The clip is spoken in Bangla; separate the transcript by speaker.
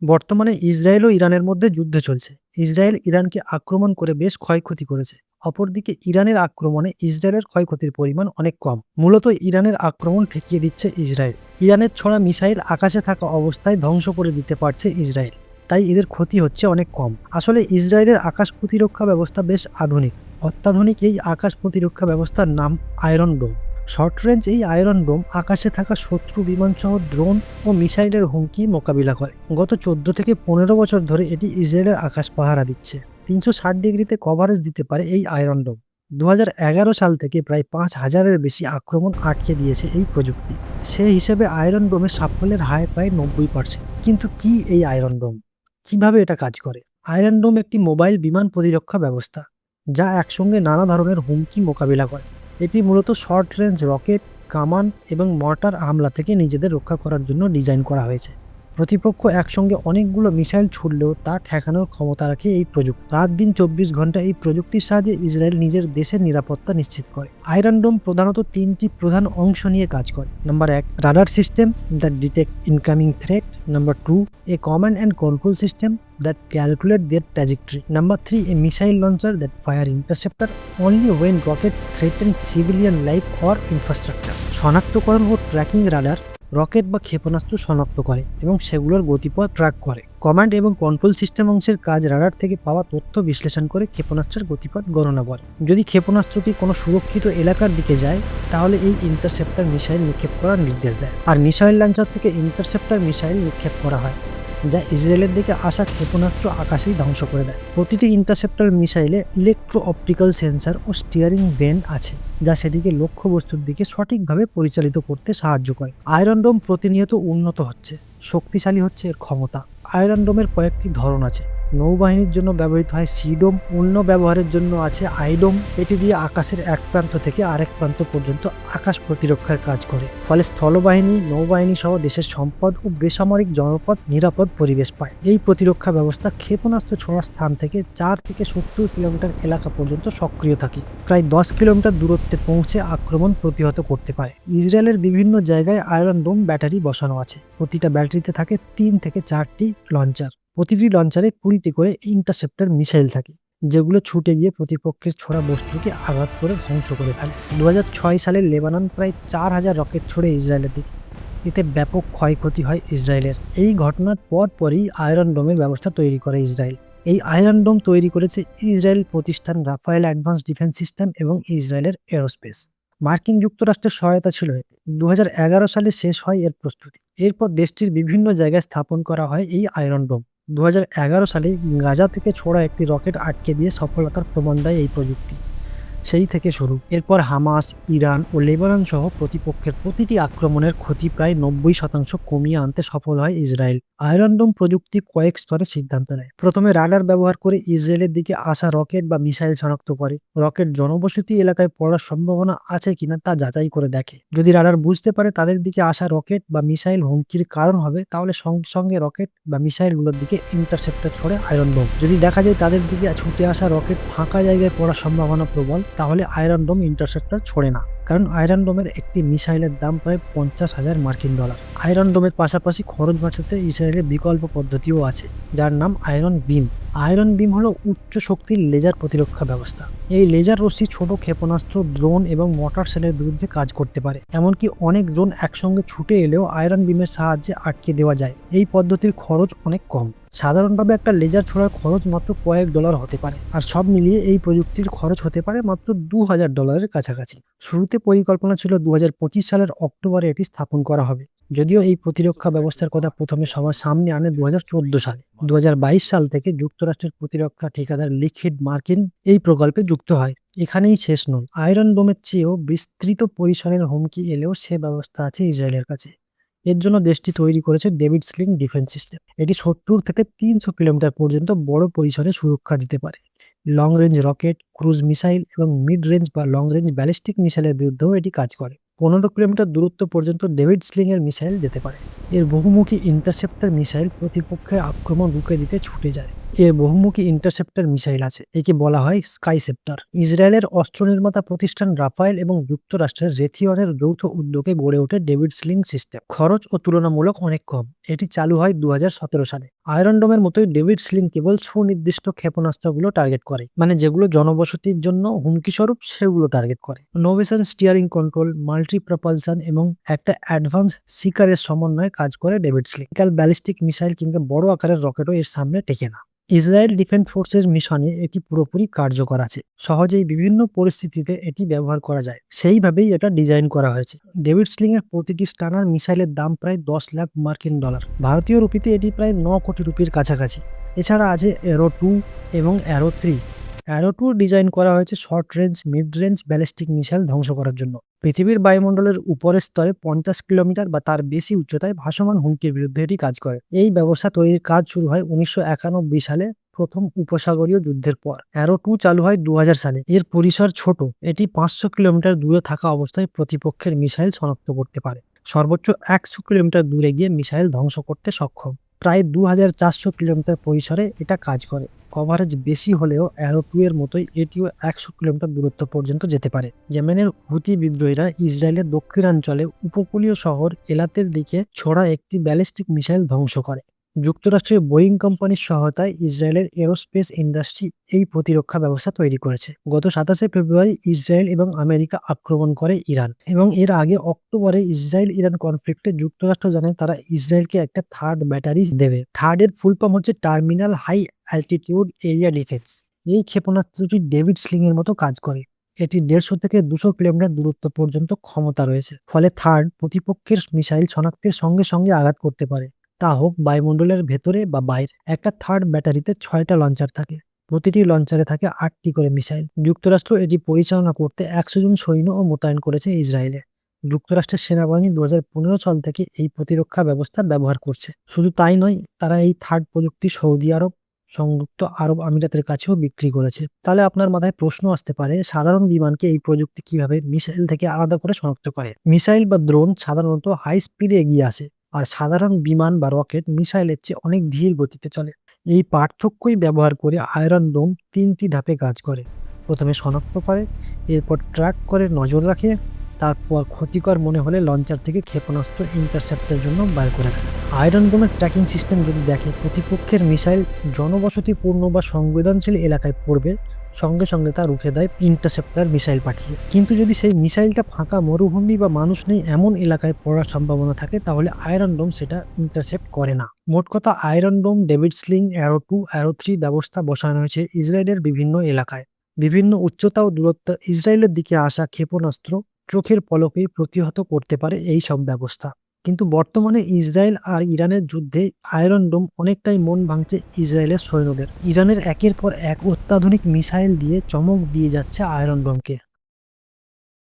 Speaker 1: বর্তমানে ইসরায়েল ও ইরানের মধ্যে যুদ্ধ চলছে। ইসরায়েল ইরানকে আক্রমণ করে বেশ ক্ষয়ক্ষতি করেছে। অপরদিকে ইরানের আক্রমণে ইসরায়েলের ক্ষয়ক্ষতির পরিমাণ অনেক কম। মূলত ইরানের আক্রমণ ঠেকিয়ে দিচ্ছে ইসরায়েল। ইরানের ছোড়া মিসাইল আকাশে থাকা অবস্থায় ধ্বংস করে দিতে পারছে ইসরায়েল, তাই এদের ক্ষতি হচ্ছে অনেক কম। আসলে ইসরায়েলের আকাশ প্রতিরক্ষা ব্যবস্থা বেশ আধুনিক। অত্যাধুনিক এই আকাশ প্রতিরক্ষা ব্যবস্থার নাম আয়রন ডোম। শর্ট রেঞ্জ এই আয়রন ডোম আকাশে থাকা শত্রু বিমানসহ ড্রোন ও মিসাইলের হুমকি মোকাবিলা করে। গত 14 থেকে 15 বছর ধরে এটি ইসরায়েলের আকাশ পাহারা দিচ্ছে। 360 ডিগ্রিতে কভারেজ দিতে পারে এই আয়রন ডোম। 2011 সাল থেকে প্রায় 5,000-এর বেশি আক্রমণ আটকে দিয়েছে এই প্রযুক্তি। সেই হিসেবে আয়রন ডোমের সাফল্যের হার প্রায় 90%। কিন্তু কি এই আয়রন ডোম, কিভাবে এটা কাজ করে? আয়রন ডোম একটি মোবাইল বিমান প্রতিরক্ষা ব্যবস্থা, যা একসঙ্গে নানা ধরনের হুমকি মোকাবিলা করে। এটি মূলত শর্ট রেঞ্জ রকেট, কামান এবং মর্টার হামলা থেকে নিজেদের রক্ষা করার জন্য ডিজাইন করা হয়েছে। প্রতিপক্ষ একসঙ্গে অনেকগুলো মিসাইল ছুড়লেও তা ঠেকানোর ক্ষমতা রাখে এই প্রযুক্তি। রাত দিন 24 ঘন্টা এই প্রযুক্তির সাহায্যে ইসরায়েল নিজের দেশের নিরাপত্তা নিশ্চিত করে। আয়রন ডোম প্রধানত 3টি প্রধান অংশ নিয়ে কাজ করে। Number 1, radar system that detect incoming threat. Number 2, A command and control system that calculate their trajectory. Number 3, a missile launcher that fire interceptor only when rocket threaten civilian life or infrastructure. শনাক্তকরণ ও ট্র্যাকিং রাডার রকেট বা ক্ষেপণাস্ত্র শনাক্ত করে এবং সেগুলোর গতিপথ ট্র্যাক করে। কমান্ড এবং কন্ট্রোল সিস্টেম অংশের কাজ রাডার থেকে পাওয়া তথ্য বিশ্লেষণ করে ক্ষেপণাস্ত্রের গতিপথ গণনা করে। যদি ক্ষেপণাস্ত্রটি কোনো সুরক্ষিত এলাকার দিকে যায়, তাহলে এই ইন্টারসেপ্টর মিসাইল নিক্ষেপ করার নির্দেশ দেয়। আর মিসাইল লঞ্চার থেকে ইন্টারসেপ্টর মিসাইল নিক্ষেপ করা হয়, যা ইসরায়েলের দিকে আসা ক্ষেপণাস্ত্র আকাশেই ধ্বংস করে দেয়। প্রতিটি ইন্টারসেপ্টর মিসাইলে ইলেকট্রো অপটিক্যাল সেন্সর ও স্টিয়ারিং ভেন আছে, যা সেটিকে লক্ষ্যবস্তুর দিকে সঠিকভাবে পরিচালিত করতে সাহায্য করে। আয়রন ডোম প্রতিনিয়ত উন্নত হচ্ছে, শক্তিশালী হচ্ছে এর ক্ষমতা। আয়রন ডোমের কয়েকটি ধরন আছে। নৌবাহিনীর জন্য ব্যবহৃত হয় সি ডোম, অন্য ব্যবহারের জন্য আছে আইডোম। এটি দিয়ে আকাশের এক প্রান্ত থেকে আরেক প্রান্ত পর্যন্ত আকাশ প্রতিরক্ষার কাজ করে। ফলে স্থলবাহিনী, নৌবাহিনী সহ দেশের সম্পদ ও বেসামরিক জনপদ নিরাপদ পরিবেশ পায়। এই প্রতিরক্ষা ব্যবস্থা ক্ষেপণাস্ত্র ছোড়ার স্থান থেকে 4 থেকে 70 কিলোমিটার এলাকা পর্যন্ত সক্রিয় থাকে। প্রায় 10 কিলোমিটার দূরত্বে পৌঁছে আক্রমণ প্রতিহত করতে পারে। ইসরায়েলের বিভিন্ন জায়গায় আয়রন ডোম ব্যাটারি বসানো আছে। প্রতিটা ব্যাটারিতে থাকে 3 থেকে 4টি লঞ্চার। প্রতিটি লঞ্চারে 20টি করে ইন্টারসেপ্টর মিসাইল থাকে, যেগুলো ছুটে গিয়ে প্রতিপক্ষের ছোড়া বস্তুকে আঘাত করে ধ্বংস করে ফেলে। 2006 সালে লেবানন প্রায় 4,000 রকেট ছড়ে ইসরায়েলের দিকে। এতে ব্যাপক ক্ষয়ক্ষতি হয় ইসরায়েলের। এই ঘটনার পরই আয়রন ডোমের ব্যবস্থা তৈরি করে ইসরায়েল। এই আয়রন ডোম তৈরি করেছে ইসরায়েল প্রতিষ্ঠান রাফায়েল অ্যাডভান্স ডিফেন্স সিস্টেম এবং ইসরায়েলের এরোস্পেস। মার্কিন যুক্তরাষ্ট্রের সহায়তা ছিল এতে। 2011 সালে শেষ হয় এর প্রস্তুতি। এরপর দেশটির বিভিন্ন জায়গায় স্থাপন করা হয় এই আয়রন ডোম। 2011 সালে গাজা থেকে ছোড়া একটি রকেট আটকে দিয়ে সফলতার প্রমাণ দেয় এই প্রযুক্তি। সেই থেকে শুরু। এরপর হামাস, ইরান ও লেবানন সহ প্রতিপক্ষের প্রতিটি আক্রমণের ক্ষতি প্রায় 90% কমিয়ে আনতে সফল হয় ইসরায়েল। আয়রন ডোম প্রযুক্তি কয়েক স্তরে সিদ্ধান্ত নেয়। প্রথমে রাডার ব্যবহার করে ইসরায়েলের দিকে আসা রকেট বা মিসাইল শনাক্ত করে। রকেট জনবসতি এলাকায় পড়ার সম্ভাবনা আছে কিনা তা যাচাই করে দেখে। যদি রাডার বুঝতে পারে তাদের দিকে আসা রকেট বা মিসাইল হুমকির কারণ হবে, তাহলে সঙ্গে সঙ্গে রকেট বা মিসাইলগুলোর দিকে ইন্টারসেপ্টর ছড়ে আয়রন ডোম। যদি দেখা যায় তাদের দিকে ছুটে আসা রকেট ফাঁকা জায়গায় পড়ার সম্ভাবনা প্রবল, তাহলে আয়রন ডোম ইন্টারসেপ্টর ছোড়ে না। কারণ আয়রন ডোমের একটি মিসাইলের দাম প্রায় $50,000। আয়রন ডোমের পাশাপাশি খরচ বাঁচাতে ইসরায়েলের বিকল্প পদ্ধতিও আছে, যার নাম আয়রন বিম। আয়রন বিম হলো উচ্চ শক্তির লেজার প্রতিরক্ষা ব্যবস্থা। এই লেজার রশ্মি ছোট ক্ষেপণাস্ত্র, ড্রোন এবং মর্টার সেলের বিরুদ্ধে কাজ করতে পারে। এমনকি অনেক ড্রোন একসঙ্গে ছুটে এলেও আয়রন বিমের সাহায্যে আটকে দেওয়া যায়। এই পদ্ধতির খরচ অনেক কম। সাধারণভাবে একটা লেজার ছোড়ার খরচ মাত্র কয়েক ডলার হতে পারে, আর সব মিলিয়ে এই প্রযুক্তির খরচ হতে পারে মাত্র $2,000 কাছাকাছি। শুরুতে পরিকল্পনা ছিল 2025 সালের অক্টোবরে এটি স্থাপন করা হবে, যদিও এই প্রতিরক্ষা ব্যবস্থার কথা প্রথমে সবার সামনে আনে 2014 সালে। 2022 সাল থেকে যুক্তরাষ্ট্রের প্রতিরক্ষা ঠিকাদার লকহিড মার্টিন এই প্রকল্পে যুক্ত হয়। এখানেই শেষ নয়। আয়রন ডোমের চেয়েও বিস্তৃত পরিসরের হুমকি এলেও সে ব্যবস্থা আছে ইসরায়েলের কাছে। এর জন্য দেশটি তৈরি করেছে ডেভিড স্লিং ডিফেন্স সিস্টেম। এটি 70 থেকে 300 কিলোমিটার পর্যন্ত বড় পরিসরে সুরক্ষা দিতে পারে। Long range rocket, cruise missile এবং মিড রেঞ্জ বা লং রেঞ্জ ব্যালিস্টিক মিসাইলের বিরুদ্ধেও এটি কাজ করে। 15 কিলোমিটার দূরত্ব পর্যন্ত ডেভিড স্লিং এর মিসাইল যেতে পারে। এর বহুমুখী ইন্টারসেপ্টর মিসাইল প্রতিপক্ষের আক্রমণ রুখে দিতে ছুটে যায়। এর বহুমুখী ইন্টারসেপ্টর মিসাইল আছে, একে বলা হয় স্কাই সেপ্টার। ইসরায়েলের অস্ত্র নির্মাতা প্রতিষ্ঠান রাফায়েল এবং যুক্তরাষ্ট্রের রেথিয়নের যৌথ উদ্যোগে গড়ে ওঠে ডেভিড স্লিং সিস্টেম। খরচ ও তুলনামূলক অনেক কম, এটি চালু হয় 2017 সালে। আয়রন ডোমের মতোই ডেভিড স্লিং কেবল সুনির্দিষ্ট ক্ষেপণাস্ত্রগুলো টার্গেট করে, মানে যেগুলো জনবসতির জন্য হুমকি স্বরূপ সেগুলো টার্গেট করে। নোভেশন স্টিয়ারিং কন্ট্রোল, মাল্টি প্রপালশন এবং একটা অ্যাডভান্স সিকারের সমন্বয়ে কাজ করে ডেভিড স্লিং। ব্যালিস্টিক মিসাইল কিংবা বড় আকারের রকেটও এর সামনে টেকে না। ইসরায়েল ডিফেন্স ফোর্সের মিশনে এটি পুরোপুরি কার্যকর আছে, সহজেই বিভিন্ন পরিস্থিতিতে এটি ব্যবহার করা যায়, সেইভাবেই এটা ডিজাইন করা হয়েছে। ডেভিড স্লিং এর প্রতিটি স্টানার মিসাইলের দাম প্রায় 10 লাখ মার্কিন ডলার, ভারতীয় রুপিতে এটি প্রায় 9 কোটি রুপির কাছাকাছি। এছাড়া আছে অ্যারো 2 এবং অ্যারো 3। অ্যারো 2 ডিজাইন করা হয়েছে short range, mid range ballistic missile ধ্বংস করার জন্য। পৃথিবীর বায়ুমণ্ডলের উপরের স্তরে 50 কিলোমিটার বা তার বেশি উচ্চতায় ভাসমান হুমকির বিরুদ্ধে এটি কাজ করে। এই ব্যবস্থা তৈরির কাজ শুরু হয় 1991 সালে, প্রথম উপসাগরীয় যুদ্ধের পর। অ্যারো 2 চালু হয় 2000 সালে। এর পরিসর ছোট, এটি 500 কিলোমিটার দূরে থাকা অবস্থায় প্রতিপক্ষের মিসাইল শনাক্ত করতে পারে। সর্বোচ্চ 100 কিলোমিটার দূরে গিয়ে মিসাইল ধ্বংস করতে সক্ষম। প্রায় 2400 কিলোমিটার পরিসরে এটা কাজ করে। কভারেজ বেশি হলেও অ্যারো 2 এর মতোই এটিও 100 কিলোমিটার দূরত্ব পর্যন্ত যেতে পারে। ইয়েমেনের হুতি বিদ্রোহীরা ইসরায়েলের দক্ষিণাঞ্চলে উপকূলীয় শহর এলাতের দিকে ছোড়া একটি ব্যালিস্টিক মিসাইল ধ্বংস করে। যুক্তরাষ্ট্রের বোয়িং কোম্পানির সহায়তায় ইসরায়েলের এরোস্পেস ইন্ডাস্ট্রি এই প্রতিরক্ষা ব্যবস্থা তৈরি করেছে। গত 27 ফেব্রুয়ারি ইসরায়েল এবং আমেরিকা আক্রমণ করে ইরান, এবং এর আগে অক্টোবরে ইসরায়েল ইরান কনফ্লিক্টে যুক্তরাষ্ট্র জানায় তারা ইসরায়েলকে একটা থার্ড ব্যাটারি দেবে। থার্ড এর ফুল ফর্ম হচ্ছে terminal high altitude area defence. এই ক্ষেপণাস্ত্রটি ডেভিড স্লিং এর মতো কাজ করে। এটি 150 থেকে 200 কিলোমিটার দূরত্ব পর্যন্ত ক্ষমতা রয়েছে, ফলে থার্ড প্রতিপক্ষের মিসাইল শনাক্তের সঙ্গে সঙ্গে আঘাত করতে পারে, তা হোক বায়ুমণ্ডলের ভেতরে বা বাইরে। একটা থার্ড ব্যাটারিতে 6টা লঞ্চার থাকে, প্রতিটি লঞ্চারে থাকে 8টি করে মিসাইল। যুক্তরাষ্ট্র এটি পরিচালনা করতে 100 জন সৈন্যও মোতায়েন করেছে ইসরায়েলে। যুক্তরাষ্ট্রের সেনাবাহিনী 2015 সাল থেকে এই প্রতিরক্ষা ব্যবস্থা ব্যবহার করছে। শুধু তাই নয়, তারা এই থার্ড প্রযুক্তি সৌদি আরব, সংযুক্ত আরব আমিরাতের কাছেও বিক্রি করেছে। তাহলে আপনার মাথায় প্রশ্ন আসতে পারে, সাধারণ বিমানকে এই প্রযুক্তি কিভাবে মিসাইল থেকে আলাদা করে শনাক্ত করে? মিসাইল বা ড্রোন সাধারণত হাই স্পিডে এগিয়ে আসে, আর সাধারণ বিমান বা রকেট মিসাইলের চেয়ে অনেক ধীর গতিতে চলে। এই পার্থক্যই ব্যবহার করে আয়রন ডোম 3টি ধাপে কাজ করে। প্রথমে শনাক্ত করে, এরপর ট্র্যাক করে নজর রাখে, তারপর ক্ষতিকর মনে হলে লঞ্চার থেকে ক্ষেপণাস্ত্র ইন্টারসেপ্টের জন্য বার করে দেয়। আয়রন ডোমের ট্র্যাকিং সিস্টেম যদি দেখে প্রতিপক্ষের মিসাইল জনবসতিপূর্ণ বা সংবেদনশীল এলাকায় পড়বে, সঙ্গে সঙ্গে তা রুখে দেয় ইন্টারসেপ্টার মিসাইল পাঠিয়ে। কিন্তু যদি সেই মিসাইলটা ফাঁকা মরুভূমি বা মানুষ নেই এমন এলাকায় পড়ার সম্ভাবনা থাকে, তাহলে আয়রন ডোম সেটা ইন্টারসেপ্ট করে না। মোট কথা, আয়রন ডোম, ডেভিড স্লিং, অ্যারো 2, অ্যারো 3 ব্যবস্থা বসানো হয়েছে ইসরায়েলের বিভিন্ন এলাকায়। বিভিন্ন উচ্চতা ও দূরত্ব ইসরায়েলের দিকে আসা ক্ষেপণাস্ত্র চোখের পলকেই প্রতিহত করতে পারে এই সব ব্যবস্থা। কিন্তু বর্তমানে ইসরায়েল আর ইরানের যুদ্ধে আয়রন ডোম অনেকটাই মন ভাঙছে ইসরায়েলের সৈন্যদের। ইরানের একের পর এক অত্যাধুনিক মিসাইল দিয়ে চমক দিয়ে যাচ্ছে আয়রন ডোমকে।